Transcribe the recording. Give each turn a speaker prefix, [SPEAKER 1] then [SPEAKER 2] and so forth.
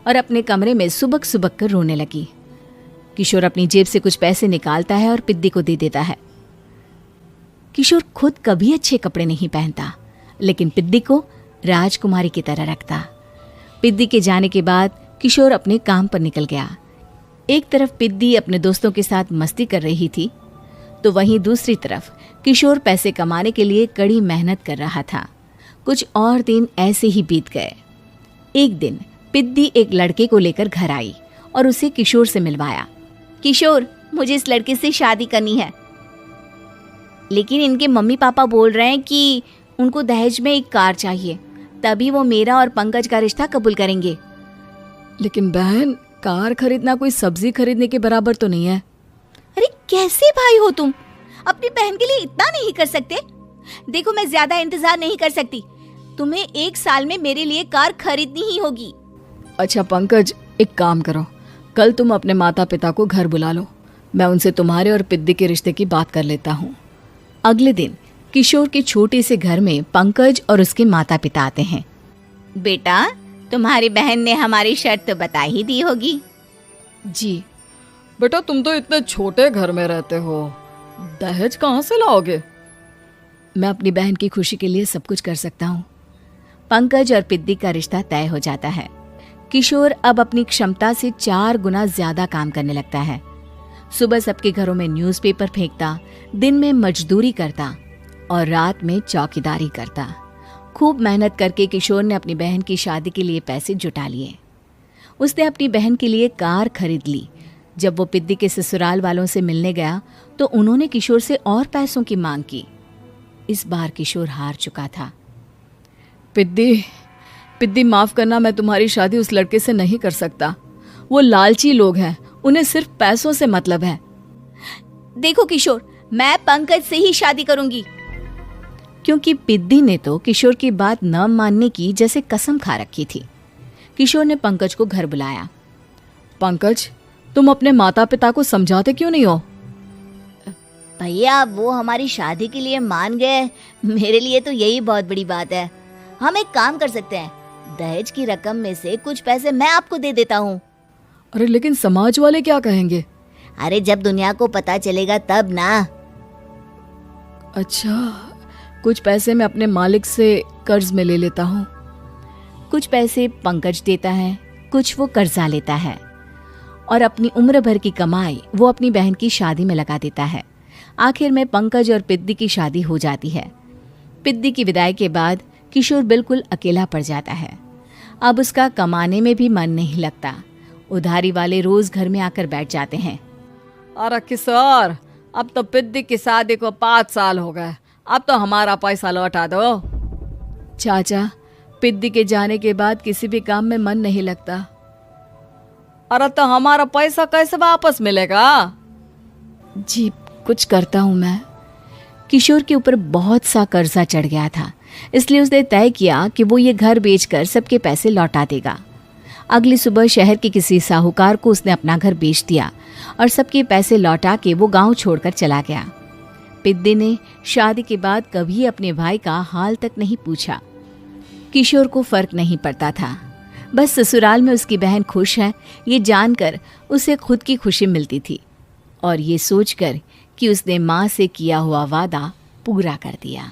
[SPEAKER 1] और अपने कमरे में सुबक सुबक कर रोने लगी। किशोर अपनी जेब से कुछ पैसे निकालता है और पिद्दी को दे देता है। किशोर खुद कभी अच्छे कपड़े नहीं पहनता, लेकिन पिद्दी को राजकुमारी की तरह रखता। पिद्दी के जाने के बाद किशोर अपने काम पर निकल गया। एक तरफ पिद्दी अपने दोस्तों के साथ मस्ती कर रही थी, तो वहीं दूसरी तरफ किशोर पैसे कमाने के लिए कड़ी मेहनत कर रहा था। कुछ और दिन ऐसे ही बीत गए। एक दिन पिद्दी एक लड़के को लेकर घर आई और उसे किशोर से मिलवाया। किशोर, मुझे इस लड़के से शादी करनी है, लेकिन इनके मम्मी पापा बोल रहे हैं कि उनको दहेज में एक कार चाहिए, तभी वो मेरा और पंकज का रिश्ता कबूल करेंगे।
[SPEAKER 2] लेकिन बहन, कार खरीदना कोई सब्जी खरीदने के बराबर तो नहीं है।
[SPEAKER 1] अरे कैसे भाई हो तुम? अपनी बहन के लिए इतना नहीं कर सकते? देखो, मैं ज्यादा इंतजार नहीं कर सकती। तुम्हें 1 साल में मेरे लिए कार खरीदनी ही होगी।
[SPEAKER 2] अच्छा पंकज, एक काम करो, कल तुम अपने माता पिता को घर बुला लो। मैं उनसे तुम्हारे और पिद्दी के रिश्ते की बात कर लेता हूँ।
[SPEAKER 1] अगले दिन किशोर के छोटे से घर में पंकज और उसके माता पिता आते हैं। बेटा, तुम्हारी बहन ने हमारी शर्त तो बता ही दी होगी।
[SPEAKER 2] जी बेटा, तुम तो इतने छोटे घर में रहते हो, दहेज कहाँ से लाओगे? मैं अपनी बहन की खुशी के लिए सब कुछ कर सकता हूँ।
[SPEAKER 1] पंकज और पिद्दी का रिश्ता तय हो जाता है। किशोर अब अपनी क्षमता से 4 गुना ज्यादा काम करने लगता है। सुबह सबके घरों में न्यूज़पेपर फेंकता, दिन में मजदूरी करता और रात में चौकीदारी करता। खूब मेहनत करके किशोर ने अपनी बहन की शादी के लिए पैसे जुटा लिए। उसने अपनी बहन के लिए कार खरीद ली। जब वो पिद्दी के ससुराल वालों से मिलने गया तो उन्होंने किशोर से और पैसों की मांग की। इस बार किशोर हार चुका था।
[SPEAKER 2] पिद्दी माफ करना, मैं तुम्हारी शादी उस लड़के से नहीं कर सकता। वो लालची लोग हैं, उन्हें सिर्फ पैसों से मतलब है।
[SPEAKER 1] देखो किशोर, मैं पंकज से ही शादी करूंगी। क्योंकि पिद्दी ने तो किशोर की बात न मानने की जैसे कसम खा रखी थी। किशोर ने पंकज को घर बुलाया।
[SPEAKER 2] पंकज, तुम अपने माता पिता को समझाते क्यों नहीं हो?
[SPEAKER 1] भैया, वो हमारी शादी के लिए मान गए, मेरे लिए तो यही बहुत बड़ी बात है। हम एक काम कर सकते हैं, दहेज की रकम में से कुछ पैसे मैं आपको दे देता हूँ।
[SPEAKER 2] अरे लेकिन समाज वाले क्या कहेंगे?
[SPEAKER 1] अरे जब दुनिया को पता चलेगा तब ना।
[SPEAKER 2] अच्छा, कुछ पैसे मैं अपने मालिक से कर्ज में ले लेता हूँ।
[SPEAKER 1] कुछ पैसे पंकज देता है, कुछ वो कर्जा लेता है और अपनी उम्र भर की कमाई वो अपनी बहन की शादी में लगा देता है। आखिर में पंकज और पिद्दी की शादी हो जाती है। पिद्दी की विदाई के बाद किशोर बिल्कुल अकेला पड़ जाता है। अब उसका कमाने में भी मन नहीं लगता। उधारी वाले रोज घर में आकर बैठ जाते हैं।
[SPEAKER 2] अरे किशोर, अब तो पिद्दी की शादी को 5 साल हो गए, अब तो हमारा पैसा लौटा दो। चाचा, पिद्दी के जाने के बाद किसी भी काम में मन नहीं लगता। अरे तो हमारा पैसा कैसे वापस मिलेगा?
[SPEAKER 1] जी, कुछ करता हूँ मैं। किशोर के ऊपर बहुत सा कर्जा चढ़ गया था, इसलिए उसने तय किया कि वो ये घर बेचकर सबके पैसे लौटा देगा। अगली सुबह शहर के किसी साहूकार को उसने अपना घर बेच दिया और सबके पैसे लौटा के वो गांव छोड़कर चला गया। पिद्दी ने शादी के बाद कभी अपने भाई का हाल तक नहीं पूछा। किशोर को फर्क नहीं पड़ता था, बस ससुराल में उसकी बहन खुश है ये जानकर उसे खुद की खुशी मिलती थी और ये सोचकर कि उसने माँ से किया हुआ वादा पूरा कर दिया।